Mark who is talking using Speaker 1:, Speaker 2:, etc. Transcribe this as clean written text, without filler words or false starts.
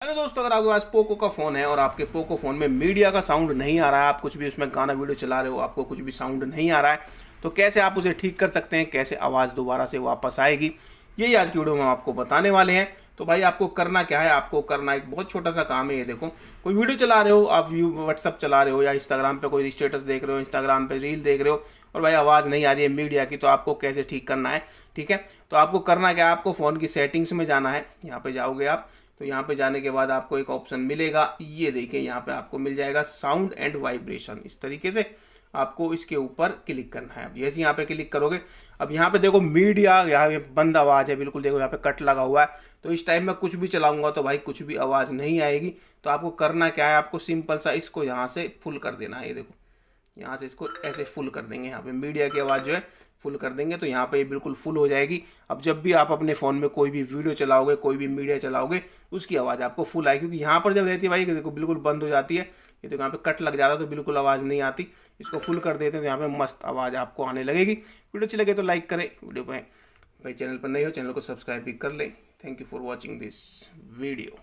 Speaker 1: Hello दोस्तों, अगर आपके पास पोको का फ़ोन है और आपके पोको फ़ोन में मीडिया का साउंड नहीं आ रहा है, आप कुछ भी उसमें गाना वीडियो चला रहे हो, आपको कुछ भी साउंड नहीं आ रहा है, तो कैसे आप उसे ठीक कर सकते हैं, कैसे आवाज़ दोबारा से वापस आएगी, यही आज की वीडियो में हम आपको बताने वाले हैं। तो भाई आपको करना क्या है, आपको करना एक बहुत छोटा सा काम है। ये देखो, कोई वीडियो चला रहे हो, आप व्हाट्सअप चला रहे हो या इंस्टाग्राम पे कोई स्टेटस देख रहे हो, इंस्टाग्राम पे रील देख रहे हो और भाई आवाज़ नहीं आ रही है मीडिया की, तो आपको कैसे ठीक करना है। ठीक है, तो आपको करना क्या है, आपको फ़ोन की सेटिंग्स में जाना है। यहाँ पे जाओगे आप, तो यहाँ पे जाने के बाद आपको एक ऑप्शन मिलेगा, ये देखिए यहाँ पे आपको मिल जाएगा साउंड एंड वाइब्रेशन। इस तरीके से आपको इसके ऊपर क्लिक करना है। अब जैसे यहाँ पे क्लिक करोगे, अब यहाँ पे देखो मीडिया, यहाँ पे बंद आवाज़ है बिल्कुल, देखो यहाँ पे कट लगा हुआ है। तो इस टाइम में कुछ भी चलाऊंगा तो भाई कुछ भी आवाज़ नहीं आएगी। तो आपको करना क्या है, आपको सिंपल सा इसको यहाँ से फुल कर देना है। ये देखो, यहाँ से इसको ऐसे फुल कर देंगे, यहाँ पे मीडिया की आवाज़ जो है फुल कर देंगे तो यहाँ पे ये बिल्कुल फुल हो जाएगी। अब जब भी आप अपने फ़ोन में कोई भी वीडियो चलाओगे, कोई भी मीडिया चलाओगे, उसकी आवाज़ आपको फुल आएगी। क्योंकि यहाँ पर जब रहती है भाई, देखो बिल्कुल बंद हो जाती है, ये तो यहाँ पे कट लग जाता है तो बिल्कुल आवाज़ नहीं आती। इसको फुल कर देते हैं तो यहाँ पे मस्त आवाज़ आपको आने लगेगी। वीडियो अच्छी लगे तो लाइक करें, वीडियो पे भाई चैनल पर नहीं हो चैनल को सब्सक्राइब भी कर ले। Thank you for watching this video.